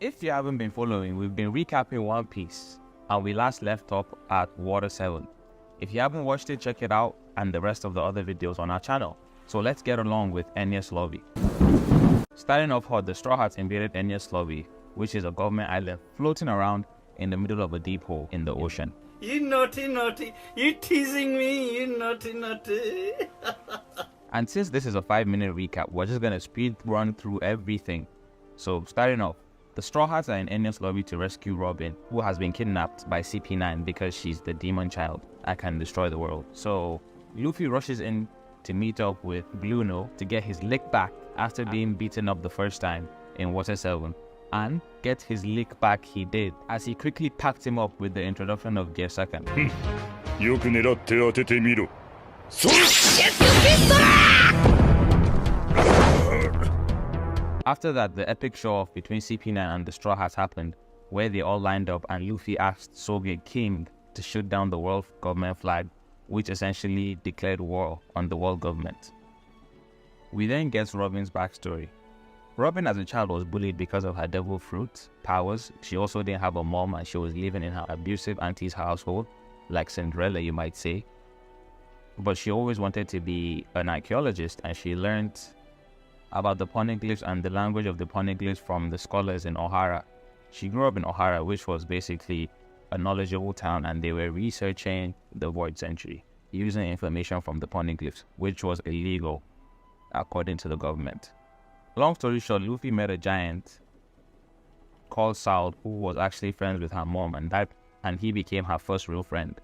If you haven't been following, we've been recapping One Piece, and we last left up at Water 7. If you haven't watched it, check it out and the rest of the other videos on our channel. So let's get along with Enies Lobby. Starting off hot, the Straw Hats invaded Enies Lobby, which is a government island floating around in the middle of a deep hole in the ocean. You naughty, you teasing me, you naughty. And since this is a 5-minute recap, we're just gonna speed run through everything. So starting off, the Straw Hats are in Enies Lobby to rescue Robin, who has been kidnapped by CP9 because she's the demon child that can destroy the world. So Luffy rushes in to meet up with Blueno to get his lick back after being beaten up the first time in Water 7. And get his lick back he did, as he quickly packed him up with the introduction of Gear Second. After that, the epic show-off between CP9 and the Straw Hats happened, where they all lined up and Luffy asked Soge King to shoot down the world government flag, which essentially declared war on the world government. We then get Robin's backstory. Robin as a child was bullied because of her devil fruit powers. She also didn't have a mom and she was living in her abusive auntie's household, like Cinderella you might say. But she always wanted to be an archaeologist, and she learned about the poneglyphs and the language of the poneglyphs from the scholars in Ohara. She grew up in Ohara, which was basically a knowledgeable town, and they were researching the Void Century using information from the poneglyphs, which was illegal according to the government. Long story short, Luffy met a giant called Saul who was actually friends with her mom, and he became her first real friend.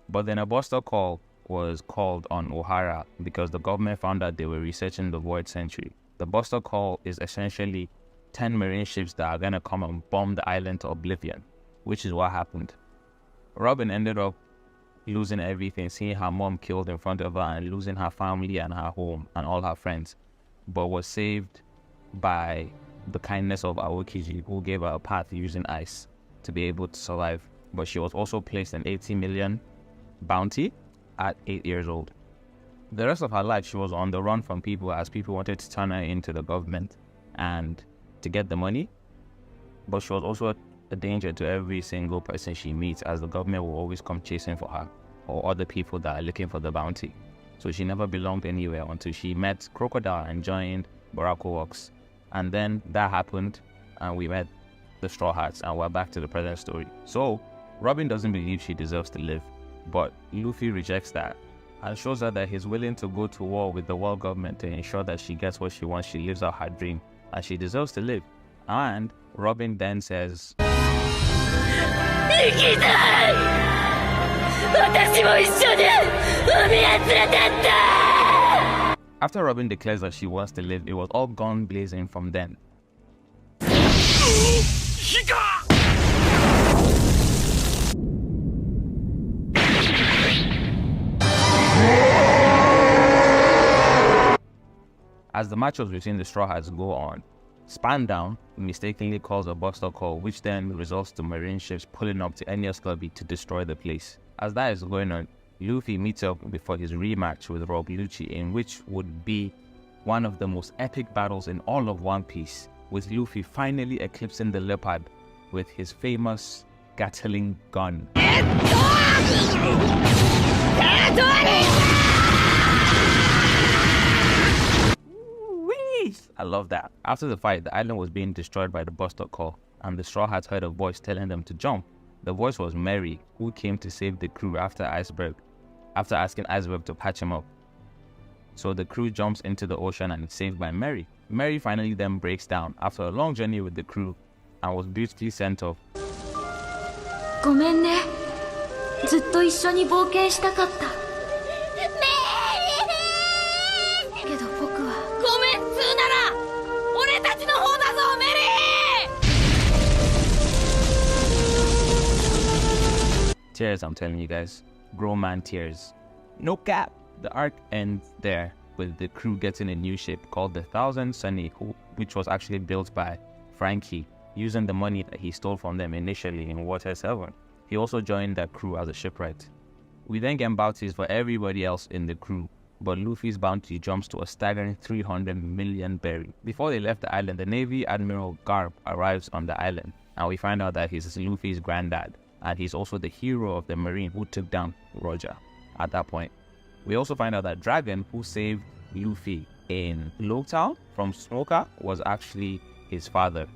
But then a buster call was called on Ohara because the government found out they were researching the Void Century. The buster call is essentially 10 marine ships that are gonna come and bomb the island to oblivion, which is what happened. Robin ended up losing everything, seeing her mom killed in front of her and losing her family and her home and all her friends, but was saved by the kindness of Aokiji, who gave her a path using ice to be able to survive. But she was also placed an 80 million bounty at 8 years old. The rest of her life she was on the run from people, as people wanted to turn her into the government and to get the money. But she was also a danger to every single person she meets, as the government will always come chasing for her or other people that are looking for the bounty. So she never belonged anywhere until she met Crocodile and joined Barako Works. And then that happened and we met the Straw Hats, and we're back to the present story. So Robin doesn't believe she deserves to live, but Luffy rejects that and shows her that he's willing to go to war with the world government to ensure that she gets what she wants. She lives out her dream and she deserves to live. And Robin then says, after Robin declares that she wants to live, it was all gone blazing from then. As the matchups between the Straw Hats go on, Spandown mistakenly calls a buster call, which then results to marine ships pulling up to Enies Lobby to destroy the place. As that is going on, Luffy meets up before his rematch with Rob Lucci, in which would be one of the most epic battles in all of One Piece, with Luffy finally eclipsing the Leopard with his famous Gatling gun. I love that. After the fight, the island was being destroyed by the buster call, and the Straw Hats heard a voice telling them to jump. The voice was Mary, who came to save the crew after asking Iceberg to patch him up. So the crew jumps into the ocean and is saved by Mary. Mary finally then breaks down after a long journey with the crew and was beautifully sent off. Tears, I'm telling you guys. Grown man tears. No cap. The arc ends there with the crew getting a new ship called the Thousand Sunny, which was actually built by Frankie using the money that he stole from them initially in Water 7. He also joined that crew as a shipwright. We then get bounties for everybody else in the crew, but Luffy's bounty jumps to a staggering 300 million berry. Before they left the island, the Navy Admiral Garp arrives on the island, and we find out that he's Luffy's granddad, and he's also the hero of the Marine who took down Roger at that point. We also find out that Dragon, who saved Luffy in Logtown from Smoker, was actually his father,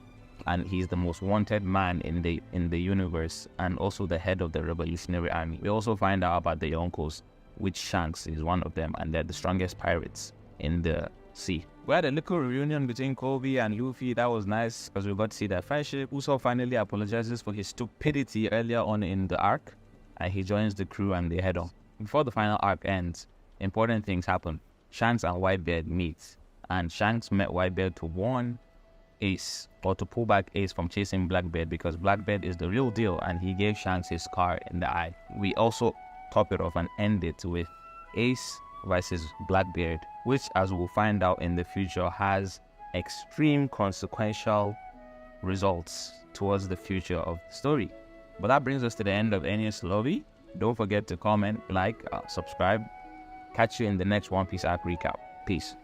and he's the most wanted man in the universe, and also the head of the Revolutionary Army. We also find out about the Yonkos, which Shanks is one of them, and they're the strongest pirates in the sea. We had a little reunion between Kobe and Luffy. That was nice because we got to see their friendship. Usopp finally apologizes for his stupidity earlier on in the arc, and he joins the crew and they head on. Before the final arc ends, important things happen. Shanks and Whitebeard meet, and Shanks met Whitebeard to warn Ace, or to pull back Ace from chasing Blackbeard, because Blackbeard is the real deal and he gave Shanks his scar in the eye. We also top it off and end it with Ace versus Blackbeard, which, as we'll find out in the future, has extreme consequential results towards the future of the story. But that brings us to the end of Enies Lobby. Don't forget to comment, like, subscribe. Catch you in the next One Piece arc recap. Peace.